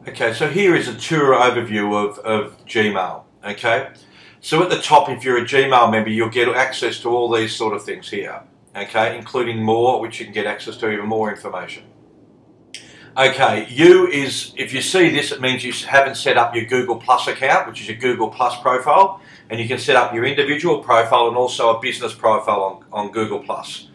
Okay, so here is a tour overview of Gmail. Okay, so at the top, if you're a Gmail member, you'll get access to all these sort of things here. Okay, including more, which you can get access to even more information. Okay, if you see this, it means you haven't set up your Google Plus account, which is your Google Plus profile, and you can set up your individual profile and also a business profile on Google Plus.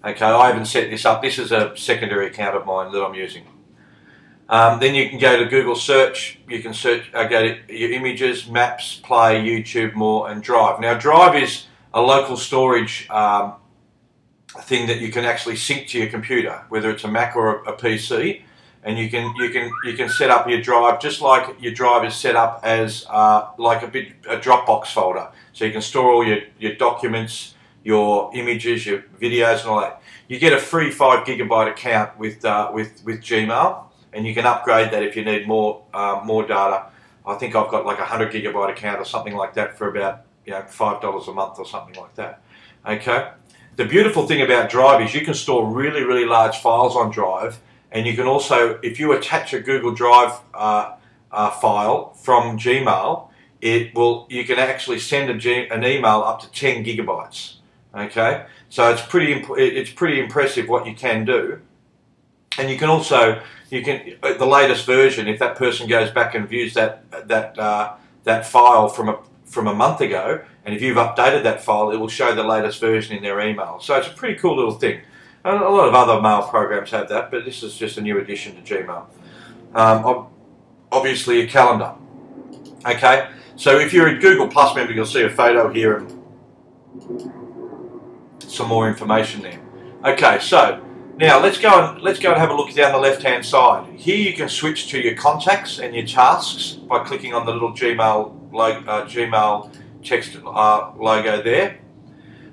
Okay, I haven't set this up. This is a secondary account of mine that I'm using. Then you can go to Google Search. You can search, go to your images, Maps, Play, YouTube, More, and Drive. Now, Drive is a local storage thing that you can actually sync to your computer, whether it's a Mac or a PC, and you can set up your Drive just like your Drive is set up as like a Dropbox folder. So you can store all your documents, your images, your videos, and all that. You get a free 5 GB account with Gmail. And you can upgrade that if you need more data. I think I've got like a 100 GB account or something like that for about $5 a month or something like that. Okay. The beautiful thing about Drive is you can store really large files on Drive, and you can also, if you attach a Google Drive file from Gmail, you can actually send an email up to 10 GB. Okay. So it's pretty impressive what you can do. And you can also, the latest version, if that person goes back and views that file from a month ago, and if you've updated that file, it will show the latest version in their email. So it's a pretty cool little thing. And a lot of other mail programs have that, but this is just a new addition to Gmail. Obviously a calendar. Okay, so if you're a Google Plus member, you'll see a photo here and some more information there. Okay, so now let's go and have a look down the left-hand side. Here you can switch to your contacts and your tasks by clicking on the little Gmail text logo there.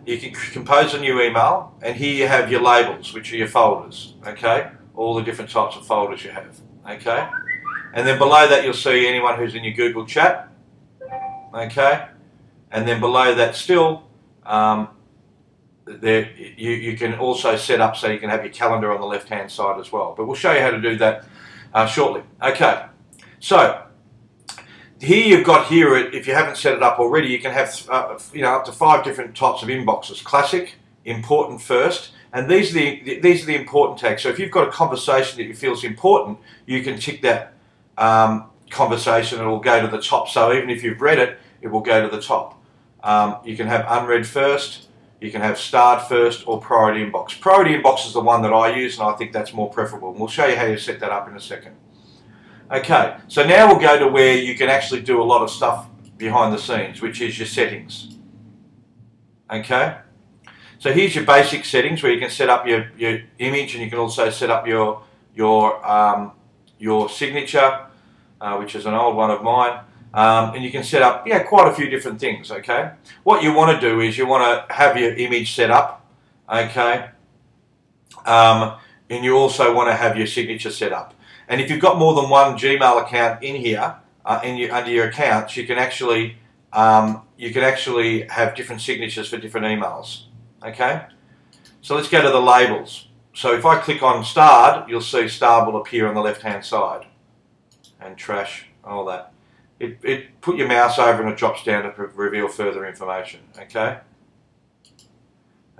You can compose a new email, and here you have your labels, which are your folders. Okay, all the different types of folders you have. Okay, and then below that you'll see anyone who's in your Google chat. Okay, and then below that still. There, you can also set up so you can have your calendar on the left hand side as well, but we'll show you how to do that shortly. Okay, so here you've got here, if you haven't set it up already, you can have up to 5 different types of inboxes: classic, important, first, and these are the important tags. So if you've got a conversation that you feel is important, you can tick that conversation and it will go to the top. So even if you've read it, it will go to the top. You can have unread first. You can have starred first or priority inbox. Priority inbox is the one that I use, and I think that's more preferable. And we'll show you how you set that up in a second. Okay, so now we'll go to where you can actually do a lot of stuff behind the scenes, which is your settings. Okay, so here's your basic settings where you can set up your image, and you can also set up your signature, which is an old one of mine. And you can set up quite a few different things. Okay, what you want to do is you want to have your image set up, okay, and you also want to have your signature set up. And if you've got more than one Gmail account in here under your accounts, you can actually have different signatures for different emails. Okay, so let's go to the labels. So if I click on starred, you'll see starred will appear on the left hand side, and trash, all that. Put your mouse over and it drops down to reveal further information. Okay.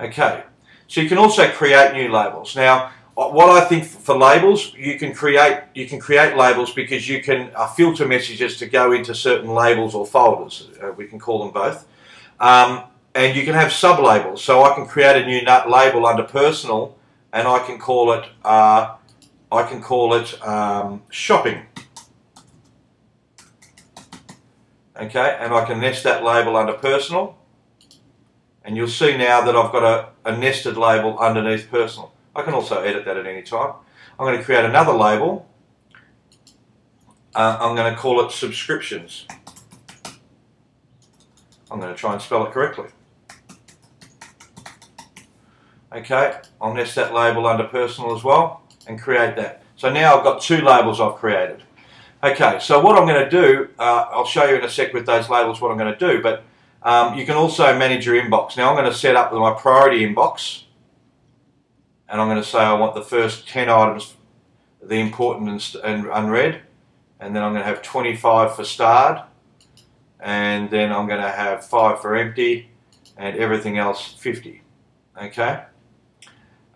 Okay. So you can also create new labels. Now, what I think for labels, you can create labels because you can filter messages to go into certain labels or folders. We can call them both. And you can have sub-labels. So I can create a new label under personal, and I can call it shopping. Okay, and I can nest that label under personal, and you'll see now that I've got a nested label underneath personal. I can also edit that at any time. I'm going to create another label. I'm going to call it subscriptions. I'm going to try and spell it correctly. Okay, I'll nest that label under personal as well and create that. So now I've got 2 labels I've created. Okay, so what I'm going to do, I'll show you in a sec with those labels what I'm going to do, but you can also manage your inbox. Now I'm going to set up my priority inbox, and I'm going to say I want the first 10 items, the important and unread, and then I'm going to have 25 for starred, and then I'm going to have 5 for empty, and everything else 50. Okay.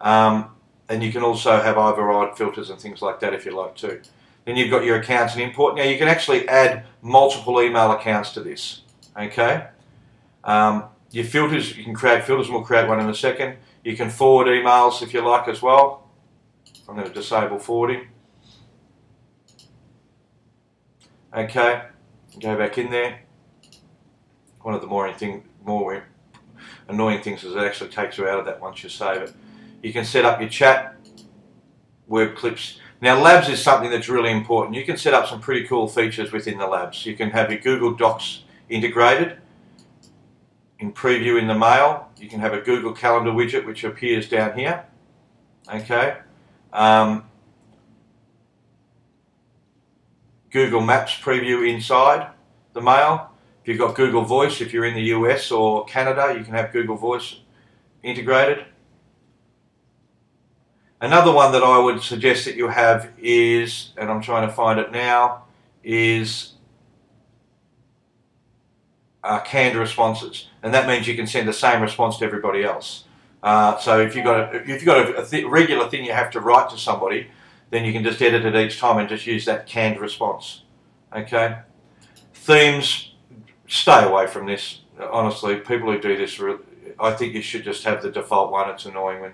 And you can also have override filters and things like that if you like to. Then you've got your accounts and import. Now you can actually add multiple email accounts to this. Okay. Your filters, you can create filters, and we'll create one in a second. You can forward emails if you like as well. I'm going to disable forwarding. Okay, go back in there. One of the more annoying things is it actually takes you out of that once you save it. You can set up your chat, web clips. Now labs is something that's really important. You can set up some pretty cool features within the labs. You can have your Google Docs integrated in preview in the mail. You can have a Google Calendar widget which appears down here. Okay. Google Maps preview inside the mail. If you've got Google Voice, if you're in the US or Canada, you can have Google Voice integrated. Another one that I would suggest that you have is, and I'm trying to find it now, is canned responses, and that means you can send the same response to everybody else. So if you've got a regular thing you have to write to somebody, then you can just edit it each time and just use that canned response. Okay. Themes, stay away from this. Honestly, people who do this, I think you should just have the default one. It's annoying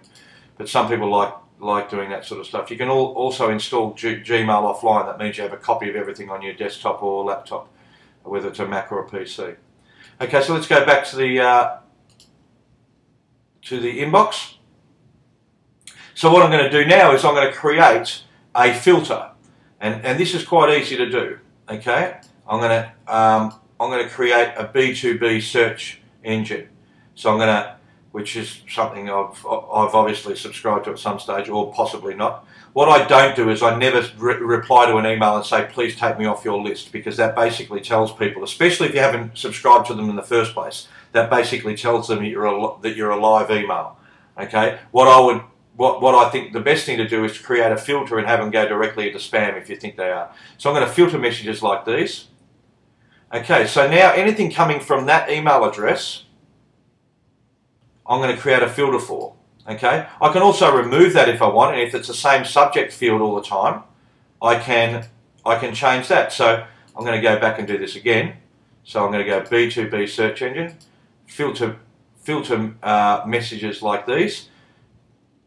but some people like doing that sort of stuff. You can also install Gmail offline. That means you have a copy of everything on your desktop or laptop, whether it's a Mac or a PC. Okay, so let's go back to the inbox. So what I'm going to do now is I'm going to create a filter, and this is quite easy to do. Okay, I'm going to create a B2B search engine. So I'm going to, which is something I've obviously subscribed to at some stage, or possibly not. What I don't do is I never reply to an email and say, please take me off your list, because that basically tells people, especially if you haven't subscribed to them in the first place, that basically tells them that you're a live email. Okay, what I think the best thing to do is to create a filter and have them go directly into spam if you think they are. So I'm going to filter messages like these. Okay, so now anything coming from that email address, I'm going to create a filter for. Okay, I can also remove that if I want, and if it's the same subject field all the time, I can change that. So I'm going to go back and do this again. So I'm going to go B2B search engine, filter messages like these.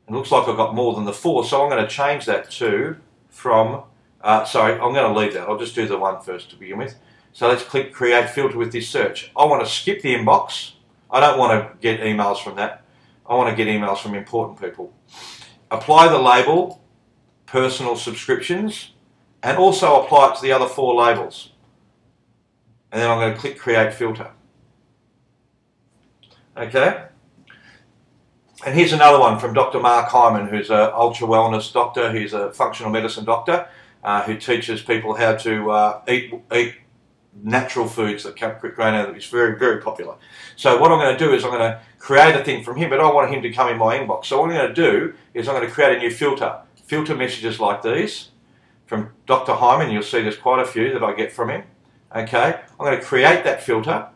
It looks like I've got more than the 4, so I'm going to change that to from. Sorry, I'm going to leave that. I'll just do the one first to begin with. So let's click create filter with this search. I want to skip the inbox. I don't want to get emails from that. I want to get emails from important people. Apply the label personal subscriptions, and also apply it to the other 4 labels. And then I'm going to click create filter. Okay. And here's another one from Dr. Mark Hyman, who's an ultra wellness doctor. He's a functional medicine doctor who teaches people how to eat natural foods that come grown out of it. It's very, very popular. So what I'm going to do is I'm going to create a thing from him, but I want him to come in my inbox. So what I'm going to do is I'm going to create a new filter messages like these from Dr. Hyman. You'll see there's quite a few that I get from him. Okay, I'm going to create that filter.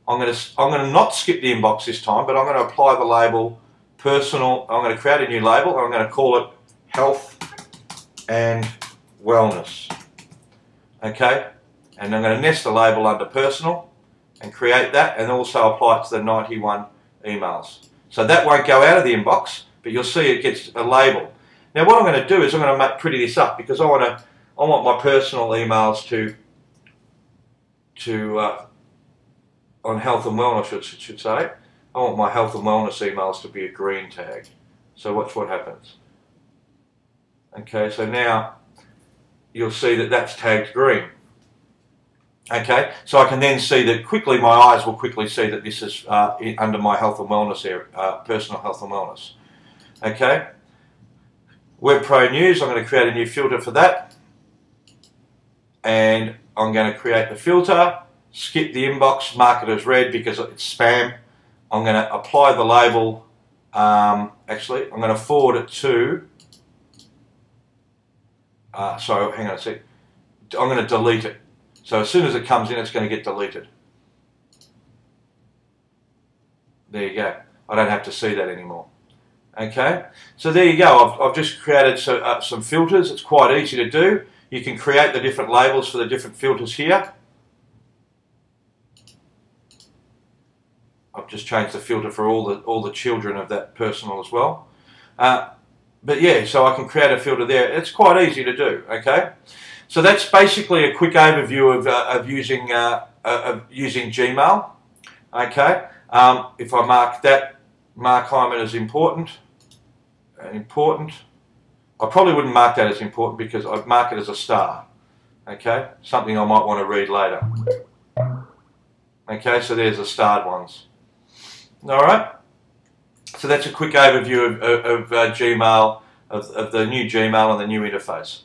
I'm going to not skip the inbox this time, but I'm going to apply the label personal. I'm going to create a new label, and I'm going to call it health and wellness. Okay. And I'm going to nest the label under personal and create that, and also apply it to the 91 emails. So that won't go out of the inbox, but you'll see it gets a label. Now what I'm going to do is I'm going to pretty this up, because I want my personal emails on health and wellness, I should say. I want my health and wellness emails to be a green tag. So watch what happens. Okay, so now you'll see that that's tagged green. Okay, so I can then see that quickly, my eyes will quickly see that this is under my health and wellness area, personal health and wellness. Okay, Web Pro News, I'm going to create a new filter for that. And I'm going to create the filter, skip the inbox, mark it as red because it's spam. I'm going to apply the label, actually, I'm going to forward it to, sorry, hang on a sec. I'm going to delete it. So as soon as it comes in, it's going to get deleted. There you go. I don't have to see that anymore. Okay, so there you go. I've just created some filters. It's quite easy to do. You can create the different labels for the different filters here. I've just changed the filter for all the children of that personal as well. But yeah, so I can create a filter there. It's quite easy to do. Okay, so that's basically a quick overview of using Gmail. Okay, if I mark that Mark Hyman as important. I probably wouldn't mark that as important because I'd mark it as a star. Okay, something I might want to read later. Okay, so there's the starred ones. All right, so that's a quick overview of Gmail, of the new Gmail and the new interface.